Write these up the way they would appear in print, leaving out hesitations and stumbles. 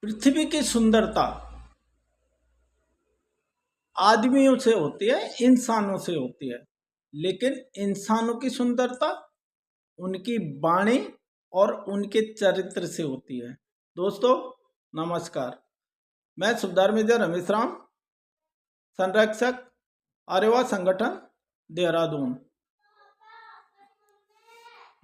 पृथ्वी की सुंदरता आदमियों से होती है, इंसानों से होती है, लेकिन इंसानों की सुंदरता उनकी वाणी और उनके चरित्र से होती है। दोस्तों नमस्कार, मैं सुबेदार मेजर रमेश राम, संरक्षक आर्यवा संगठन देहरादून।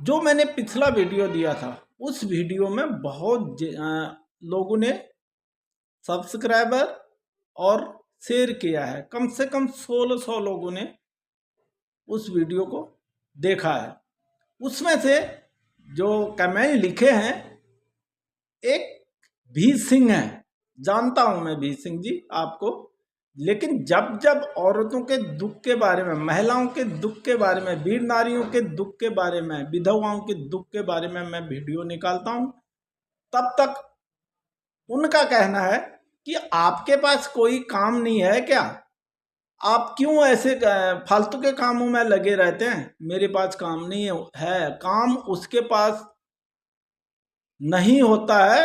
जो मैंने पिछला वीडियो दिया था उस वीडियो में बहुत लोगों ने सब्सक्राइबर और शेयर किया है। कम से कम 1600 लोगों ने उस वीडियो को देखा है। उसमें से जो कमेंट लिखे हैं, एक भी सिंह है, जानता हूं मैं भी सिंह जी आपको, लेकिन जब जब औरतों के दुख के बारे में, महिलाओं के दुख के बारे में, वीर नारियों के दुख के बारे में, विधवाओं के दुख के बारे में मैं वीडियो निकालता हूं, तब तक उनका कहना है कि आपके पास कोई काम नहीं है क्या? आप क्यों ऐसे फालतू के कामों में लगे रहते हैं? मेरे पास काम नहीं है। काम उसके पास नहीं होता है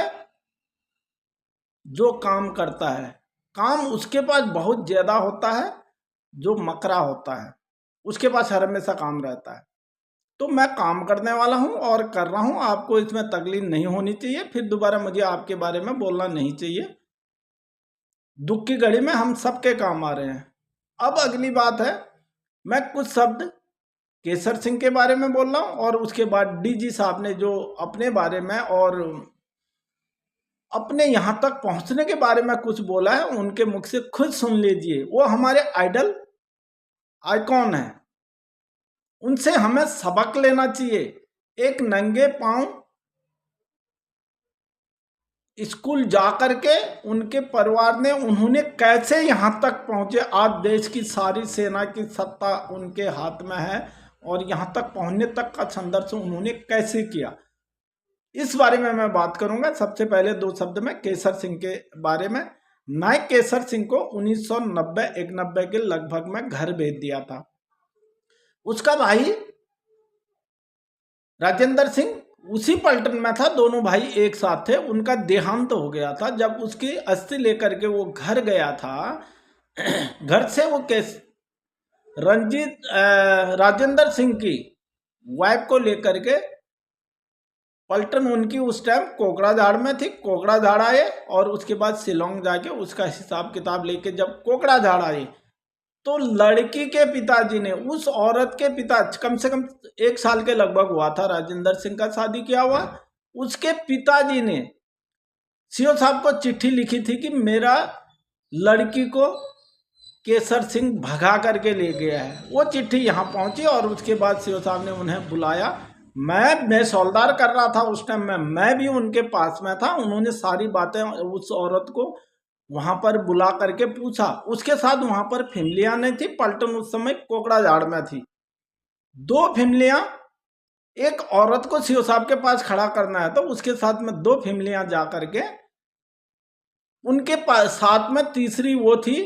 जो काम करता है, काम उसके पास बहुत ज्यादा होता है जो मकरा होता है, उसके पास हर हमेशा काम रहता है। तो मैं काम करने वाला हूं और कर रहा हूं, आपको इसमें तकलीफ नहीं होनी चाहिए, फिर दोबारा मुझे आपके बारे में बोलना नहीं चाहिए। दुख की घड़ी में हम सबके काम आ रहे हैं। अब अगली बात है, मैं कुछ शब्द केसर सिंह के बारे में बोल रहा हूं और उसके बाद डीजी साहब ने जो अपने बारे में और अपने यहां तक पहुंचने के बारे में कुछ बोला है, उनके मुख से खुद सुन लीजिए। वो हमारे आइडल आइकॉन है, उनसे हमें सबक लेना चाहिए। एक नंगे पांव स्कूल जाकर के उनके परिवार ने, उन्होंने कैसे यहां तक पहुंचे। आज देश की सारी सेना की सत्ता उनके हाथ में है और यहां तक पहुंचने तक का संघर्ष उन्होंने कैसे किया, इस बारे में मैं बात करूंगा। सबसे पहले दो शब्द में केसर सिंह के बारे में। नायक केसर सिंह को 1990-91 के लगभग में घर भेज दिया था। उसका भाई राजेंद्र सिंह उसी पलटन में था, दोनों भाई एक साथ थे। उनका देहांत हो गया था। जब उसकी अस्थि लेकर के वो घर गया था, घर से वो राजेंद्र सिंह की वाइफ को लेकर के पलटन, उनकी उस टाइम कोकड़ाझाड़ में थी, कोकड़ाझाड़ आए और उसके बाद शिलोंग जाके उसका हिसाब किताब लेके जब कोकड़ाझाड़ आए तो लड़की के पिताजी ने, उस औरत के पिता, कम से कम 1 साल के लगभग हुआ था राजेंद्र सिंह का शादी किया हुआ, उसके पिताजी ने सीओ साहब को चिट्ठी लिखी थी कि मेरा लड़की को केसर सिंह भगा करके ले गया है। वो चिट्ठी यहाँ पहुंची और उसके बाद सीओ साहब ने उन्हें बुलाया। मैं सौलदार कर रहा था उस टाइम में, मैं भी उनके पास में था। उन्होंने सारी बातें उस औरत को वहां पर बुला करके पूछा। उसके साथ वहां पर फैमिलियां नहीं थी। पलटन उस समय कोकड़ाझाड़ में थी। 2 फैमिलियां, एक औरत को सीओ साहब के पास खड़ा करना है तो उसके साथ में 2 फैमिलियां जा करके, उनके पास साथ में तीसरी वो थी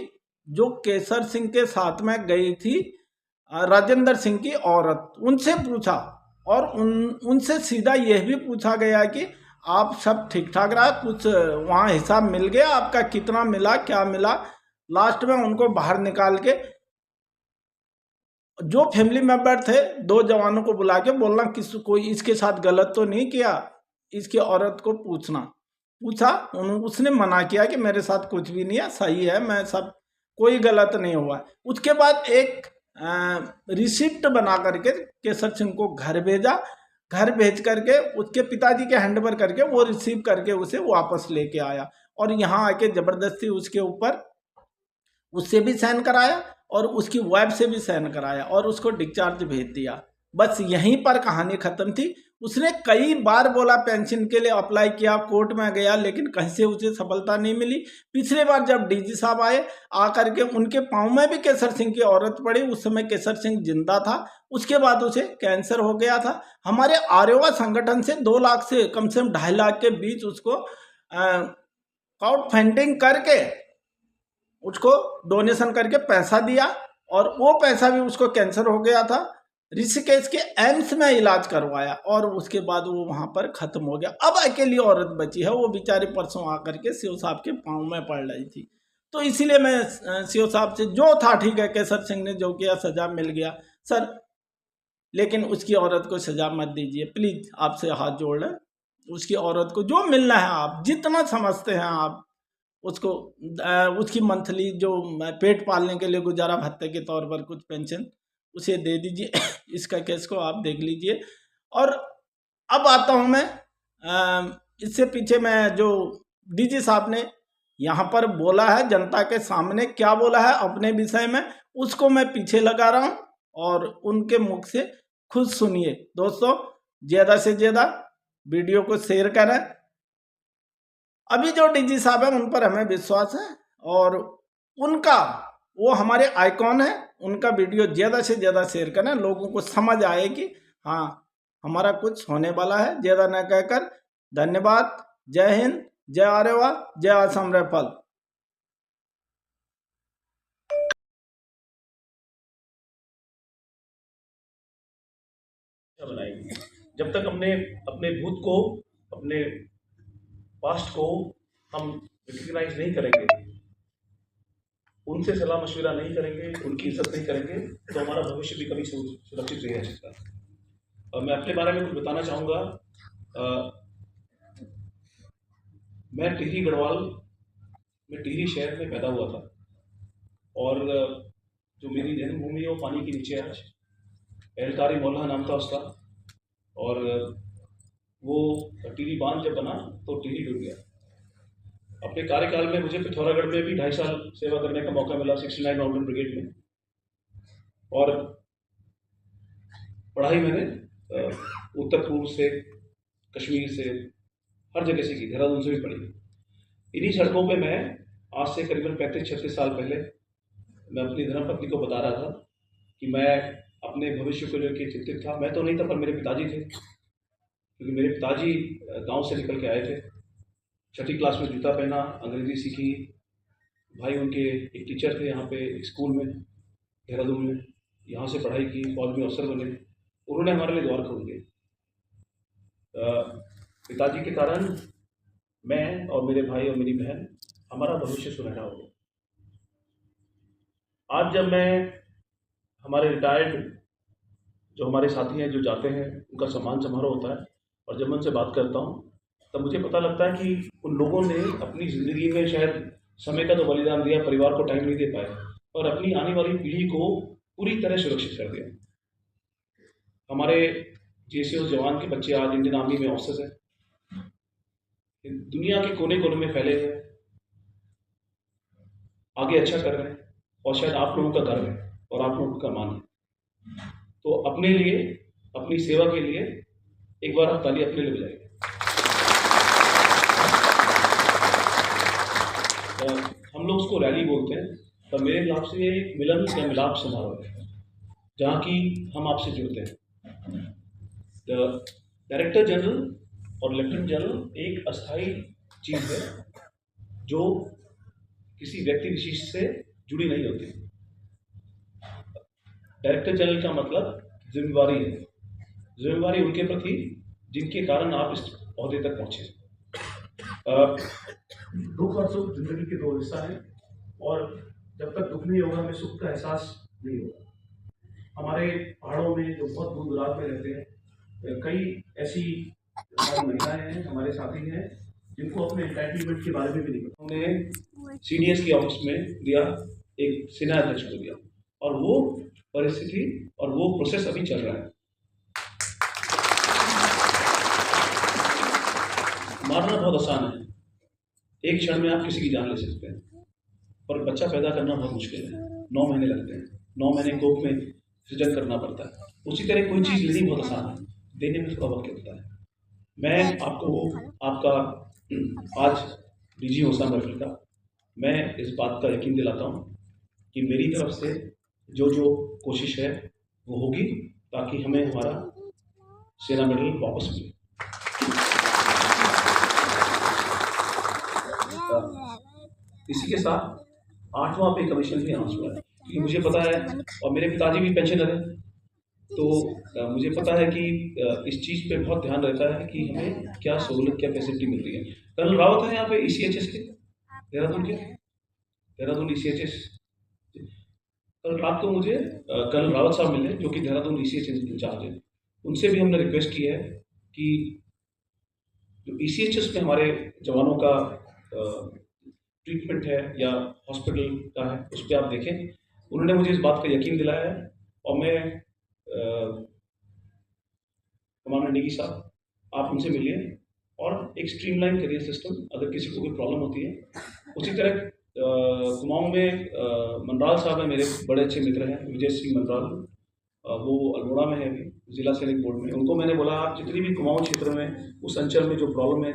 जो केसर सिंह के साथ में गई थी, राजेंद्र सिंह की औरत। उनसे पूछा और उनसे सीधा यह भी पूछा गया कि आप सब ठीक ठाक रहा, कुछ वहाँ हिसाब मिल गया आपका, कितना मिला, क्या मिला। लास्ट में उनको बाहर निकाल के जो फैमिली मेंबर थे 2 जवानों को बुला के बोलना किस कोई इसके साथ गलत तो नहीं किया, इसकी औरत को पूछा। उसने मना किया कि मेरे साथ कुछ भी नहीं है, सही है, मैं सब कोई गलत नहीं हुआ। उसके बाद एक रिसिप्ट बना करके केसर सिंह को घर भेजा। घर भेज करके उसके पिताजी के हैंडओवर करके वो रिसीव करके उसे वापस लेके आया और यहाँ आके जबरदस्ती उसके ऊपर उससे भी साइन कराया और उसकी वाइफ से भी साइन कराया और उसको डिस्चार्ज भेज दिया। बस यहीं पर कहानी खत्म थी। उसने कई बार बोला पेंशन के लिए अप्लाई किया, कोर्ट में गया, लेकिन कहीं से उसे सफलता नहीं मिली। पिछले बार जब डीजी साहब आए, आकर के उनके पाँव में भी केसर सिंह की औरत पड़ी। उस समय केसर सिंह जिंदा था, उसके बाद उसे कैंसर हो गया था। हमारे आर्यवा संगठन से 2 लाख से कम से कम 2.5 लाख के बीच उसको क्राउड फंडिंग करके उसको डोनेशन करके पैसा दिया और वो पैसा भी उसको कैंसर हो गया था। ऋषिकेश के एम्स में इलाज करवाया और उसके बाद वो वहां पर खत्म हो गया। अब अकेली औरत बची है, वो बेचारी परसों आकर के सीओ साहब के पाँव में पड़ रही थी। तो इसीलिए मैं सीओ साहब से, जो था ठीक है, केसर सिंह ने जो किया सजा मिल गया सर, लेकिन उसकी औरत को सजा मत दीजिए प्लीज, आपसे हाथ जोड़ रहे। उसकी औरत को जो मिलना है, आप जितना समझते हैं आप उसको, उसकी मंथली जो पेट पालने के लिए गुजारा भत्ते के तौर पर कुछ पेंशन, उसे दे दीजिए। इसका केस को आप देख लीजिए। और अब आता हूं मैं, इससे पीछे मैं जो डीजी साहब ने यहाँ पर बोला है, जनता के सामने क्या बोला है अपने विषय में, उसको मैं पीछे लगा रहा हूं और उनके मुख से खुद सुनिए। दोस्तों, ज़्यादा से ज़्यादा वीडियो को शेयर करें। अभी जो डीजी साहब है उन पर हमें विश्वास है और उनका, वो हमारे आइकॉन है, उनका वीडियो ज़्यादा से ज़्यादा शेयर करें, लोगों को समझ आए कि हाँ हमारा कुछ होने वाला है। ज़्यादा न कहकर धन्यवाद। जय हिंद, जय आर्यवा, जय असम राइफल। बनाएंगे जब तक हमने अपने भूत को, अपने पास्ट को हम रिकग्नाइज नहीं करेंगे, उनसे सलाह मशविरा नहीं करेंगे, उनकी इज्जत नहीं करेंगे, तो हमारा भविष्य भी कभी सुरक्षित नहीं रह सकता। और मैं अपने बारे में कुछ बताना चाहूँगा। मैं टिहरी गढ़वाल में, टिहरी शहर में पैदा हुआ था और जो मेरी जन्मभूमि है वो पानी के नीचे है। एहलकारी मोहल्ला नाम था उसका। और वो टिहरी बांध जब बना तो टिहरी डूब गया। अपने कार्यकाल में मुझे पिथौरागढ़ में भी 2.5 साल सेवा करने का मौका मिला, 69 माउंटेन ब्रिगेड में। और पढ़ाई मैंने उत्तर पूर्व से, कश्मीर से, हर जगह से की, देहरादून से भी पढ़ी। इन्हीं सड़कों पे मैं आज से करीबन 35-36 साल पहले मैं अपनी धर्मपत्नी को बता रहा था कि मैं अपने भविष्य को लेकर चिंतित था। मैं तो नहीं था, पर मेरे पिताजी थे, क्योंकि मेरे पिताजी गांव से निकल के आए थे। 6ठी क्लास में जूता पहना, अंग्रेजी सीखी। भाई उनके एक टीचर थे यहाँ पे स्कूल में, देहरादून में, यहाँ से पढ़ाई की, फौज में अफसर बने। उन्होंने हमारे लिए द्वार खोल दिए। पिताजी के कारण मैं और मेरे भाई और मेरी बहन, हमारा भविष्य सुनहरा हो गया। आज जब मैं हमारे रिटायर्ड जो हमारे साथी हैं, जो जाते हैं, उनका सम्मान समारोह होता है, और जब मैं उनसे बात करता हूँ तब मुझे पता लगता है कि उन लोगों ने अपनी ज़िंदगी में शायद समय का तो बलिदान दिया, परिवार को टाइम नहीं दे पाए, और अपनी आने वाली पीढ़ी को पूरी तरह सुरक्षित कर दिया। हमारे JCO जवान के बच्चे आज इंडियन आर्मी में ऑफिसर्स हैं, दुनिया के कोने कोने में फैले हैं, आगे अच्छा कर रहे हैं, और शायद आप लोगों का गर्व है और आप लोगों का मान है। तो अपने लिए, अपनी सेवा के लिए एक बार आप ताली अपने लिए बजाइए। हम लोग उसको रैली बोलते हैं, पर मेरे हिसाब से ये एक मिलन या मिलाप समारोह है, जहाँ की हम आपसे जुड़ते हैं। डायरेक्टर जनरल और लेफ्टिनेंट जनरल एक अस्थायी चीज़ है जो किसी व्यक्ति विशेष से जुड़ी नहीं होती। डायरेक्टर जनरल का मतलब जिम्मेवारी है, जिम्मेवारी उनके प्रति जिनके कारण आप इस ओहदे तक पहुंचे। दुख और सुख जिंदगी के दो हिस्सा हैं, और जब तक दुख नहीं होगा हमें सुख का एहसास नहीं होगा। हमारे पहाड़ों में जो बहुत दूर दराज में रहते हैं, कई ऐसी हमारी महिलाएं हैं, हमारे साथी हैं, जिनको अपने एंटाइटलमेंट के बारे में भी नहीं पता। उन्हें CDS के ऑफिस में दिया, एक सेना अध्यक्ष को दिया, और वो परिस्थिति और वो प्रोसेस अभी चल रहा है। मारना बहुत आसान है, एक क्षण में आप किसी की जान ले सकते हैं, पर बच्चा पैदा करना बहुत मुश्किल है। 9 महीने लगते हैं, 9 महीने कोख में सृजन करना पड़ता है। उसी तरह कोई चीज़ लेनी बहुत आसान है, देने में थोड़ा वक्त लगता है। मैं आपको, आपका आज DG होसा महफिल का, मैं इस बात का यकीन दिलाता हूँ कि मेरी तरफ से जो जो कोशिश है वो होगी, ताकि हमें हमारा सेना मेडल वापस मिले। इसी के साथ 8वां पे कमीशन भी अनाउंस हुआ है, क्योंकि मुझे पता है, और मेरे पिताजी भी पेंशनर हैं, तो मुझे पता है कि इस चीज़ पे बहुत ध्यान रहता है कि हमें क्या सहूलत, क्या फैसिलिटी मिल रही है। कर्नल रावत है यहाँ पे ECHS के, देहरादून ECHS। कल रात को मुझे कर्नल रावत साहब मिले, जो कि देहरादून ECHS इंचार्ज है। उनसे भी हमने रिक्वेस्ट की है कि जो ECHS में हमारे जवानों का ट्रीटमेंट है या हॉस्पिटल का है, उस पर आप देखें। उन्होंने मुझे इस बात का यकीन दिलाया है और मैं कमांडर नेगी साहब, आप उनसे मिलिए और एक स्ट्रीमलाइन करिए सिस्टम, अगर किसी को कोई प्रॉब्लम होती है। उसी तरह कुमाऊं में मनराल साहब हैं, मेरे बड़े अच्छे मित्र हैं, विजय सिंह मनराल। वो अल्मोड़ा में है अभी, जिला सैनिक बोर्ड में। उनको मैंने बोला आप जितनी भी कुमाऊं क्षेत्र में, उस अंचल में जो प्रॉब्लम है,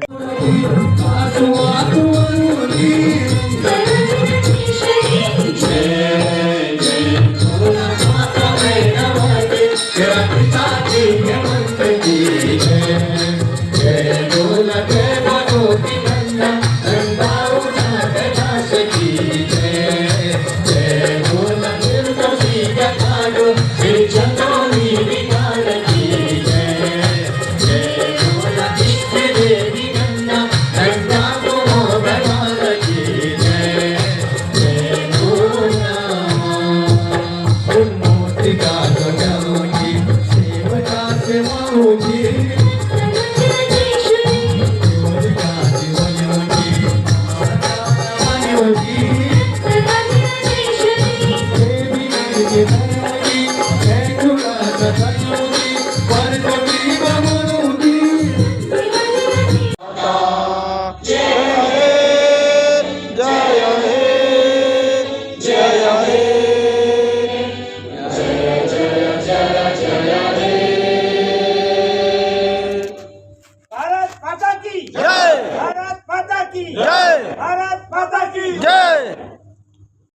भारत माता की जय।